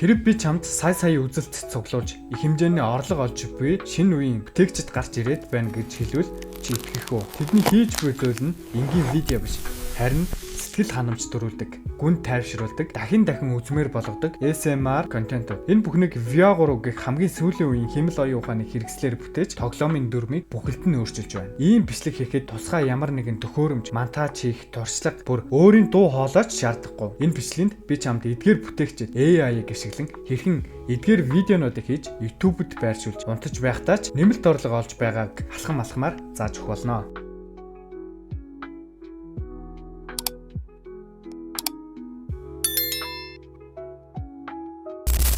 Хэрэг би чамд сая үзэлт цуглуулж их хэмжээний орлого олж буй шинэ үеийн бүтээгчд гарч ирээд байна гэж хэлвэл чи итгэх үү? Тэдний хийж буй зүйл нь энгийн видео биш. Харин сэтгэл ханамж төрүүлдэг, гүн тайвшруулдаг, дахин үзмээр болгодог ASMR контент. Энэ бүхнийг VR гэх хамгийн сүүлийн үеийн хэмэл оюун ухааны хэрэгслээр бүтээж тоглоомын дүрмийг бүхэлд нь өөрчилж байна. Ийм бичлэг хийхэд тусгай ямар нэгэн төхөөрөмж, монтаж хийх, туршлага бүр өөрийн дуу хоолойч шаардахгүй. Энэ бичлэгэнд би чамд эдгээр бүтээгчид AI-г ашиглан хэрхэн эдгээр видеонуудыг хийж YouTube-д байршуулж унтаж байхдаа ч нэмэлт орлого олж байгааг алхамаар зааж өгөх болно.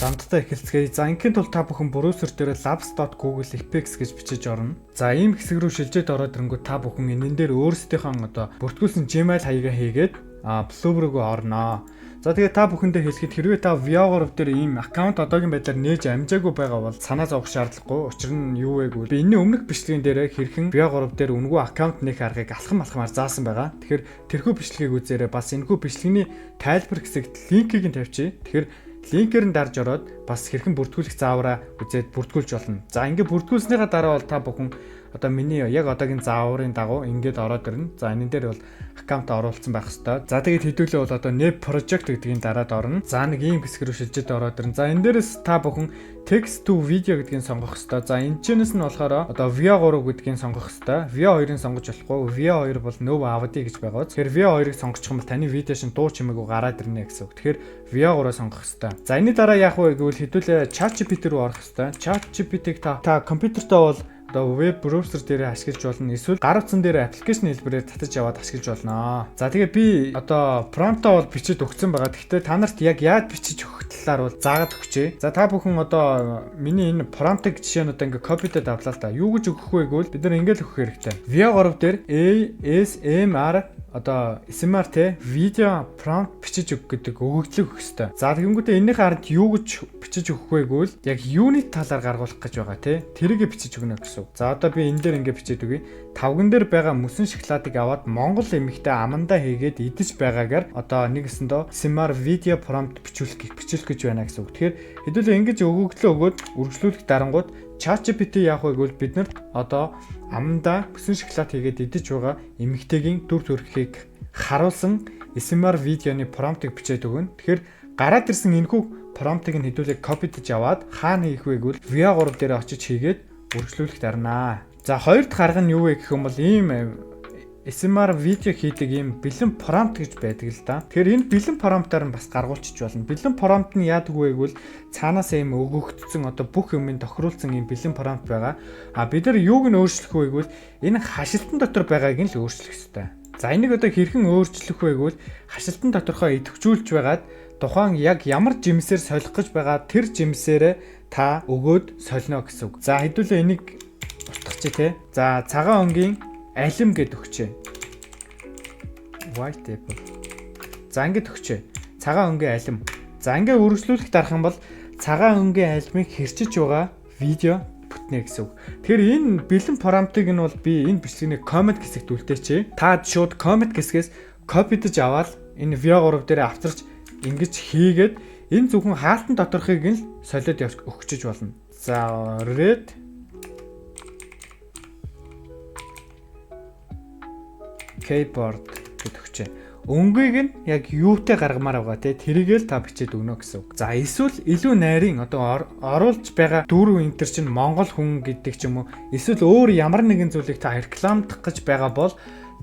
Замдтай эхэлцгээе. За ингийн тул та бүхэн броузер дээр labs.google fx гэж бичиж орно. За ийм хэсэг рүү шилжээд ороод ирэнгүүт та бүхэн энэ дээр өөрсдийнхөө бүртгүүлсэн Gmail хаягаа хийгээд Blue руу орно. За тэгээ та бүхэндээ хэлэхэд хэрвээ та VR дээр ийм аккаунт одоогийн байдлаар нээж амжаагүй байгаа бол санаа зовох шаардлагагүй. Учир нь юу вэ гэвэл би энэ өмнөх бичлэгийн дээр хэрхэн VR дээр үнэгүй аккаунт нээх аргыг алхамаар заасан байгаа. Тэгэхээр тэрхүү бичлэгийг үзээрэй. Бас энэхүү бичлэгийн тайлбар хэсэгт линкийг нь тавьчих. Тэгэхээр линкээр нь дарж ороод бас хэрхэн бүртгүүлэх заавраа үзээд бүртгүүлж болно. За ингээд бүртгүүлснийхаа дараа бол та бүхэн одоо миний яг одоогийн зааврын дагуу ингээд ороод ирнэ. За энэ дээр бол аккаунт оруулсан байх хэвээр. За тэгээд хэдүүлээ бол одоо Neb project гэдгийг дараад орно. За нэг ийм хэсэг рүү шилжээд ороод ирнэ. За энэ дээрээс та бүхэн text to video гэдгийг сонгох хэвээр. За энэ чэнэс нь болохоор одоо VR3 гэдгийг сонгох хэвээр. VR2-ыг сонгож болохгүй. VR2 бол Nov Avdi гэж байгаа. Тэгэхээр VR2-ыг сонгочих юм бол таны видео шин дуу чимээгүй гараад ирнэ гэсэн үг. Тэгэхээр VR3-аа сонгох хэвээр. За энэний дараа яах вэ гэвэл хэдүүлээ ChatGPT рүү орох хэвээр. ChatGPT-г та компьютертой бол одоо веб браузер дээр ашиглаж болно. Эсвэл гар утсан дээр аппликейшн хэлбэрээр татаж аваад ашиглаж болно. За тэгээ би одоо промптаа бол бичиж өгсөн байгаа. Гэхдээ та нарт яг яаж бичиж өгөх талаар бол заагаад өгчээ. За та бүхэн одоо миний энэ промптыг жишээнүүдээ ингээ копидод авлаа л да. Юу гэж өгөх вэ гэвэл бид нар ингээл өгөх хэрэгтэй. VR3 дээр ASMR одоо SMR те видео промпт бичиж өгөх гэдэг өгөгдлөг өгөх хэрэгтэй. За тэгэнгүүтээ энэний хард юу гэж бичиж өгөх вэ гэвэл яг юуны талаар гаргуулах гэж байгаа те. Тэрийг бичиж өгнө гэсэн. За одоо би энэ дээр ингээ бичээд өгье. Тавган дээр байгаа мөсөн шоколадыг аваад Монгол эмэгтэй амандаа хийгээд идэж байгаагаар одоо нэгэсэндөө SMR видео промпт бичлэх гэж байна гэсэн үг. Тэгэхээр хэдүүлээ ингэж өгөгдлөө өгөөд үргэлжлүүлэх дарангууд ChatGPT яах вэ гэвэл биднэрт одоо амандаа мөсөн шоколад хийгээд идэж байгаа эмэгтэйгийн дүр төрхийг харуулсан SMR видеоны промптыг бичээд өгнө. Тэгэхээр гараад ирсэн энэхүү промптыг нь хэдүүлээ копидж аваад хаана хийх вэ гэвэл VR3 дээр очиж хийгээд үргэлжлүүлэх дарнаа. За хоёр дахь арга нь юу вэ гэх юм бол ийм SMR видео хийдэг ийм бэлэн промпт гэж байдаг л да. Тэгэхээр энэ бэлэн промптаар нь бас гаргуулчих болно. Бэлэн промпт нь яадаг вэ гэвэл цаанаас ийм өгөгдсөн одоо бүх юмыг тохируулсан ийм бэлэн промпт байгаа. Бид нар юуг нь өөрчлөх вэ гэвэл энэ хашилтан дотор байгааг нь л өөрчлөх ёстой. За энийг одоо хэрхэн өөрчлөх вэ гэвэл хашилтан доторхоо идэвхжүүлж байгаад тухайн яг ямар жимсээр солих гэж байгаа тэр жимсээрээ та өгөөд солино гэсэн үг. За хэдүүлээ энийг утгачих тий. За цагаан өнгийн алим гэд өгчээ. White apple. За ингэж өгчээ. Цагаан өнгийн алим. За ингэ үргэлжлүүлэх дарах юм бол цагаан өнгийн алимыг хэрчиж байгаа видео бүтнэ гэсэн үг. Тэгэхээр энэ бэлэн промптыг нь бол би энэ бичлэгийн comment хэсэгт үлдээчээ. Та шууд comment хэсгээс копидж аваад энэ VR3 дээр авчирч ингэж хийгээд энэ зөвхөн хаалтан доторхыг нь солиод өгчөж болно. За red keyboard гэдэг өгчээ. Өнгөийг нь яг юутай гаргамаар байгаа те тэрийгэл та бичээд өгнө гэсэн үг. За эсвэл илүү найрын одоо оруулж байгаа дөрөв энтер чинь монгол хүн гэдэг ч юм уу эсвэл өөр ямар нэгэн зүйлийг та рекламдах гэж байгаа бол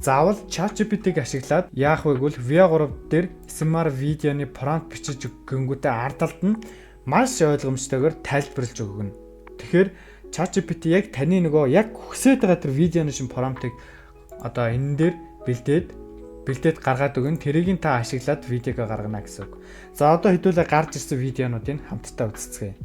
заавал ChatGPT-г ашиглаад яах вэ гэвэл VR3 дээр SMR видеоны промпт бичиж өгөнгүүтээ ардалд нь маш ойлгомжтойгоор тайлбарлаж өгнө. Тэгэхээр ChatGPT яг таны нөгөө яг хүсэж байгаа тэр видеоны шин промптыг одоо энэ дээр бэлдээд гаргаад өгнө. Тэрийг та ашиглаад видеого гаргана гэсэн үг. За одоо хэдүүлээ гарч ирсэн видеонуудыг хамтдаа үзцгээе.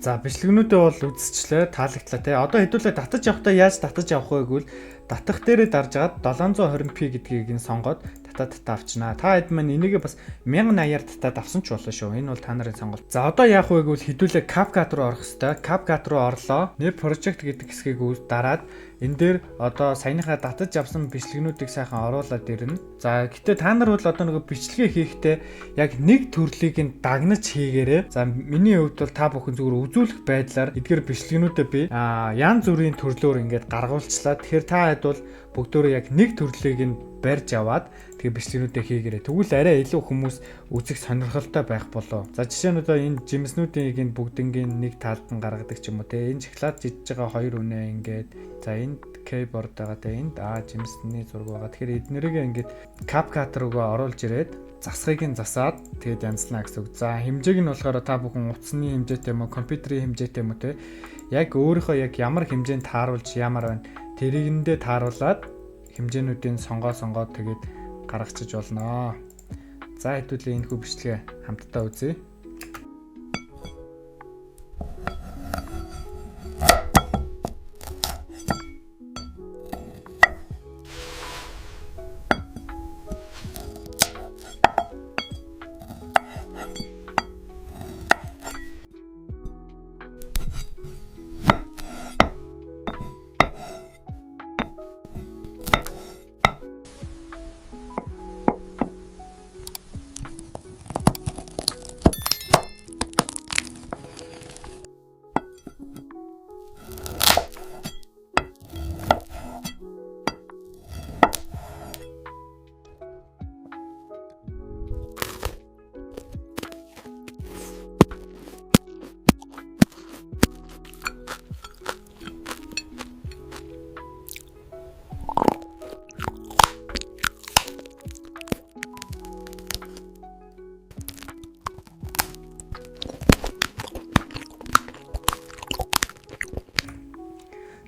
За бичлэгнүүдээ бол үзчихлээ, таалагдлаа те. Одоо хэдүүлээ татаж явахдаа яаж татаж явах вэ гэвэл татах дээрээ дарж агаад 720p гэдгийг нь сонгоод татаад авчнаа. Та хэд маань энийгээ бас 1080-аар татаад авсан ч болно шүү. Энэ бол та нарын сонголт. За одоо яах вэ гэвэл хэдүүлээ CapCut руу орох хэрэгтэй. CapCut руу орлоо. New project гэдэг хэсгийг дараад энэ дээр одоо саяныхаа татаж авсан бичлэгнүүдийг сайхан оруулаад ирнэ. За гэтээ та нар бол одоо нөгөө бичлэгээ хийхдээ яг нэг төрлийг нь дагнаж хийгээрэй. За миний хувьд бол та бүхэн зүгээр үзүүлэх байдлаар эдгээр бичлэгнүүдээ би янз бүрийн төрлөөр ингээд гаргуулчлаа. Тэгэхээр та хэд бол бүгдөө яг нэг төрлийг нь барьж аваад тэгээ бичлэгнүүдээ хийгээрэй. Тэгвэл арай илүү хүмүүс үзэх сонирхолтой байх болоо. За жишээ нь одоо энэ жимснүүдийг нь бүгднгийн нэг талд нь гаргадаг ч юм уу те. Энэ шоколад жижиж байгаа хоёр үнэ ингээд. За энд keyboard байгаа те. Энд жимсний зураг байгаа. Тэгэхээр эднэрийг ингээд CapCut руугаа оруулж ирээд засахыг нь засаад тэгээд янзлаа гэсэн үг. За хэмжээг нь болохоор та бүхэн утасны хэмжээтэй юм уу, компьютерийн хэмжээтэй юм уу те. Яг өөрийнхөө яг ямар хэмжээнд тааруулж ямар байна. Тэрийгэндээ тааруулаад хэмжээнүүдийн сонгоод тэгээд гаргачих болно. За хэдүүлээ энэ хүү бичлэгээ хамтдаа үзье.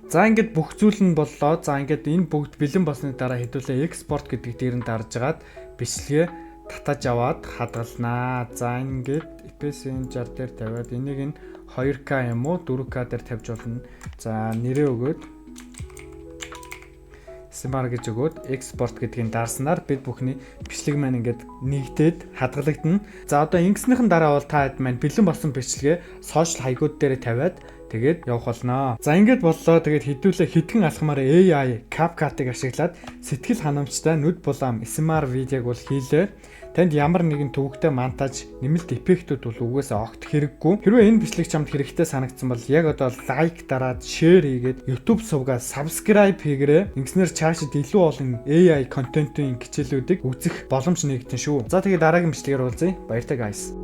За ингээд бүх зүйл нь боллоо. За ингээд энэ бүгд бэлэн болсны дараа хэдүүлээ export гэдэг дээр нь дарж агаад бичлэгээ татаж аваад хадгалнаа. За ингээд EPS 60 дээр тавиад энийг нь 2K юм уу 4K дээр тавьж болно. За нэрээ өгөөд SMR гэж өгөөд export гэдгийг дарснаар бид бүхний бичлэг маань ингээд нэгдээд хадгалагдана. За одоо ингэснийхэн дараа бол та хэд маань бэлэн болсон бичлэгээ social хаягууд дээр тавиад тэгээд явах болно. За ингээд боллоо. Тэгээд хэдүүлээ хитгэн алхмаар AI CapCut-ыг ашиглаад сэтгэл ханамжтай нүд булаам SMR видеог бол хийлээ. Танд ямар нэгэн төвөгтэй монтаж, нэмэлт эффектүүд бол угаасаа огт хэрэггүй. Хэрвээ энэ бичлэг чамд хэрэгтэй санагдсан бол яг одоо лайк дараад, шеэр хийгээд YouTube сувгаа subscribe хийгээрэй. Ингэснээр цаашид илүү олон AI контентын хичээлүүдийг үзэх боломж нэгдэн шүү. За тэгээд дараагийн бичлэгээр уулзъя. Баяртай guys.